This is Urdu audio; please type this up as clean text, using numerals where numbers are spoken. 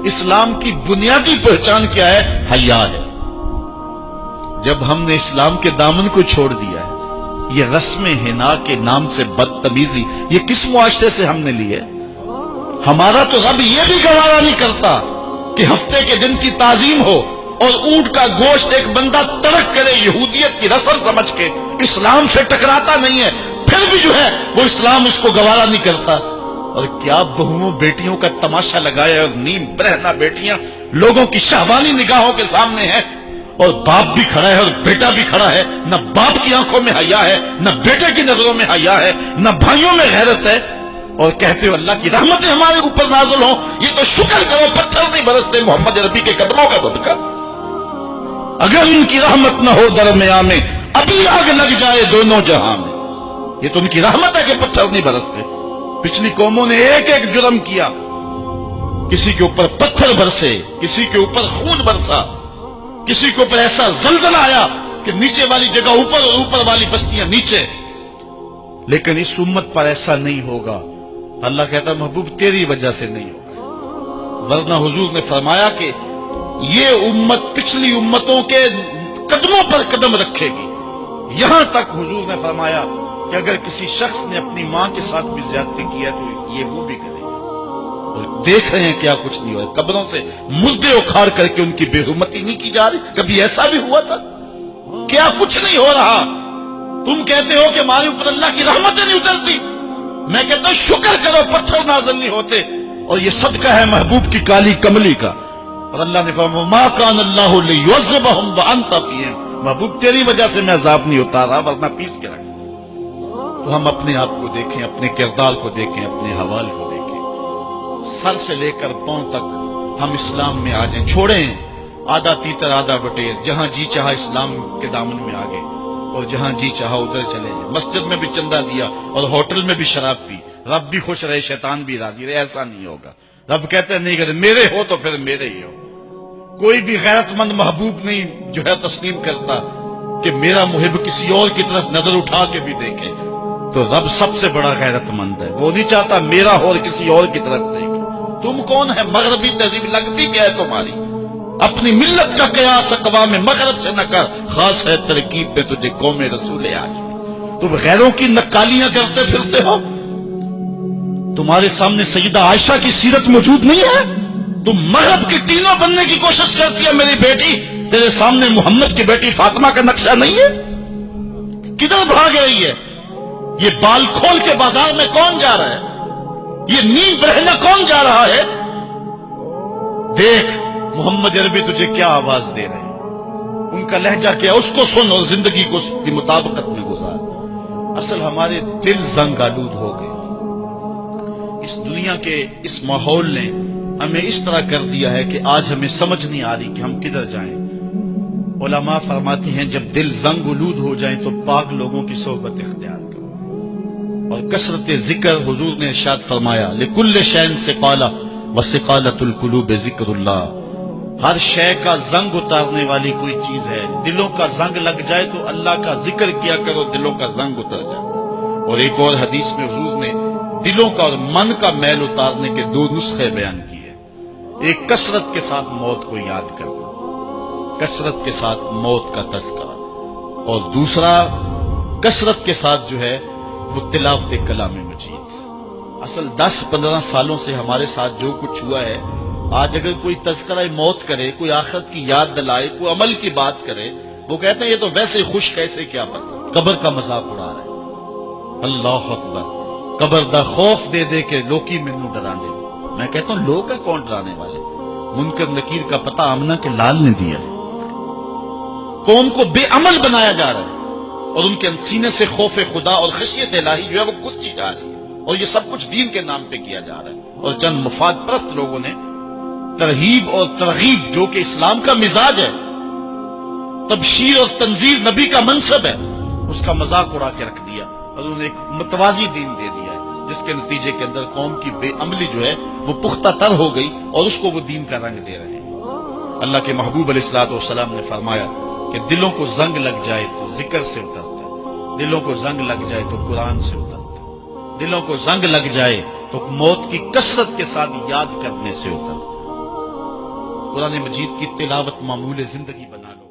اسلام کی بنیادی پہچان کیا ہے؟ حیا ہے۔ جب ہم نے اسلام کے دامن کو چھوڑ دیا ہے، یہ رسم حنا کے نام سے بدتمیزی یہ کس معاشرے سے ہم نے لی ہے؟ ہمارا تو رب یہ بھی گوارا نہیں کرتا کہ ہفتے کے دن کی تعظیم ہو اور اونٹ کا گوشت ایک بندہ ترک کرے یہودیت کی رسم سمجھ کے، اسلام سے ٹکراتا نہیں ہے، پھر بھی جو ہے وہ اسلام اس کو گوارا نہیں کرتا۔ اور کیا بہوؤں بیٹیوں کا تماشا لگایا، اور نیم برہنہ بیٹیاں لوگوں کی شہوانی نگاہوں کے سامنے ہیں، اور باپ بھی کھڑا ہے اور بیٹا بھی کھڑا ہے، نہ باپ کی آنکھوں میں حیا ہے، نہ بیٹے کی نظروں میں حیا ہے، نہ بھائیوں میں غیرت ہے، اور کہتے ہو اللہ کی رحمتیں ہمارے اوپر نازل ہوں۔ یہ تو شکر کرو پتھر نہیں برستے محمد عربی کے قدموں کا صدقہ۔ اگر ان کی رحمت نہ ہو درمیان میں، ابھی آگ لگ جائے دونوں جہاں میں۔ یہ تو ان کی رحمت ہے کہ پتھر نہیں برستے۔ پچھلی قوموں نے ایک ایک جرم کیا، کسی کے اوپر پتھر برسے، کسی کے اوپر خون برسا، کسی کے اوپر ایسا زلزلہ آیا کہ نیچے والی جگہ اوپر اور اوپر والی بستیاں نیچے۔ لیکن اس امت پر ایسا نہیں ہوگا۔ اللہ کہتا محبوب تیری وجہ سے نہیں ہوگا، ورنہ حضور نے فرمایا کہ یہ امت پچھلی امتوں کے قدموں پر قدم رکھے گی۔ یہاں تک حضور نے فرمایا کہ اگر کسی شخص نے اپنی ماں کے ساتھ بھی زیادتی کی ہے تو یہ وہ بھی کرے گا۔ اور دیکھ رہے ہیں کیا کچھ نہیں ہوا، قبروں سے مردے اکھاڑ کر کے ان کی بے حرمتی نہیں کی جا رہی۔ کبھی ایسا بھی ہوا تھا؟ کیا کچھ نہیں ہو رہا؟ تم کہتے ہو کہ ہمارے اوپر اللہ کی رحمتیں نہیں اترتی، میں کہتا ہوں شکر کرو پتھر نازل نہیں ہوتے، اور یہ صدقہ ہے محبوب کی کالی کملی کا۔ اور اللہ نے فرمایا ما کان اللہ لیعذبہم وانت فیہم، محبوب تیری وجہ سے میں عذاب نہیں اتارا ورنہ پیس کے رکھ۔ تو ہم اپنے آپ کو دیکھیں، اپنے کردار کو دیکھیں، اپنے حوال کو دیکھیں، سر سے لے کر پاؤں تک ہم اسلام میں آ جائیں، چھوڑیں آدھا تیتر آدھا بٹیر، جہاں جی چاہا اسلام کے دامن میں آگے اور جہاں جی چاہا ادھر چلے جائیں، مسجد میں بھی چندہ دیا اور ہوٹل میں بھی شراب پی، رب بھی خوش رہے شیطان بھی راضی رہے، ایسا نہیں ہوگا۔ رب کہتے نہیں کہ میرے ہو تو پھر میرے ہی ہو۔ کوئی بھی غیرت مند محبوب نہیں جو ہے تسلیم کرتا کہ میرا محب کسی اور کی طرف نظر اٹھا کے بھی دیکھے، تو رب سب سے بڑا غیرت مند ہے، وہ نہیں چاہتا میرا ہو اور کسی اور کی طرف دیکھے۔ تم کون ہے؟ مغربی تہذیب لگتی کیا ہے تمہاری؟ اپنی ملت کا قیاس اقوام مغرب سے نہ کر، خاص ہے ترکیب میں تجھے قوم رسول آج۔ تم غیروں کی نقالیاں کرتے پھرتے ہو، تمہارے سامنے سیدہ عائشہ کی سیرت موجود نہیں ہے؟ تم مغرب کی ٹینوں بننے کی کوشش کرتی ہے میری بیٹی، تیرے سامنے محمد کی بیٹی فاطمہ کا نقشہ نہیں ہے؟ کدھر بھاگ رہی ہے؟ یہ بال کھول کے بازار میں کون جا رہا ہے؟ یہ نیم برہنہ کون جا رہا ہے؟ دیکھ محمد عربی تجھے کیا آواز دے رہے ہیں، ان کا لہجہ کیا، اس کو سن اور زندگی کو اس کی مطابقت میں گزار۔ اصل ہمارے دل زنگ آلود ہو گئے، اس دنیا کے اس ماحول نے ہمیں اس طرح کر دیا ہے کہ آج ہمیں سمجھ نہیں آ رہی کہ ہم کدھر جائیں۔ علماء فرماتے ہیں جب دل زنگ آلود ہو جائیں تو پاک لوگوں کی صحبت اختیار کرو، اور کثرت ذکر، حضور نے ارشاد فرمایا لکل شیء ثقالہ وثقالۃ القلوب ذکر اللہ، ہر شے کا زنگ اتارنے والی کوئی چیز ہے، دلوں کا زنگ لگ جائے تو اللہ کا ذکر کیا کرو، دلوں کا زنگ اتر جائے۔ اور ایک اور حدیث میں حضور نے دلوں کا اور من کا میل اتارنے کے دو نسخے بیان کیے، ایک کثرت کے ساتھ موت کو یاد کرنا، کثرت کے ساتھ موت کا تذکرہ، اور دوسرا کثرت کے ساتھ جو ہے وہ تلاوت کلام مجید۔ اصل 10-15 سالوں سے ہمارے ساتھ جو کچھ ہوا ہے، آج اگر کوئی تذکرہ موت کرے، کوئی آخرت کی یاد دلائے، کوئی عمل کی بات کرے، وہ کہتے ہیں یہ تو ویسے خوش کیسے کیا پتہ، قبر کا مذاق اڑا رہا ہے۔ اللہ اکبر، قبر دا خوف دے دے کے لوکی مینوں ڈرانے۔ میں کہتا ہوں لوگ ہے کون ڈرانے والے؟ منکر نکیر کا پتہ آمنہ کے لال نے دیا ہے۔ قوم کو بے عمل بنایا جا رہا ہے، اور ان کے سینے سے خوف خدا اور خشیت الہی جو ہے وہ کچھ جا رہی ہے، اور یہ سب کچھ دین کے نام پہ کیا جا رہا ہے۔ اور چند مفاد پرست لوگوں نے ترغیب اور ترغیب، جو کہ اسلام کا مزاج ہے، تبشیر اور تنذیر نبی کا منصب ہے، اس کا مذاق اڑا کے رکھ دیا، اور انہوں نے ایک متوازی دین دے دیا ہے، جس کے نتیجے کے اندر قوم کی بے عملی جو ہے وہ پختہ تر ہو گئی، اور اس کو وہ دین کا رنگ دے رہے ہیں۔ اللہ کے محبوب علیہ الصلوۃ والسلام نے فرمایا کہ دلوں کو زنگ لگ جائے تو ذکر سے اترتا ہے، دلوں کو زنگ لگ جائے تو قرآن سے اترتا ہے، دلوں کو زنگ لگ جائے تو موت کی کثرت کے ساتھ یاد کرنے سے اترتا ہے۔ قرآن مجید کی تلاوت معمول زندگی بنا لو.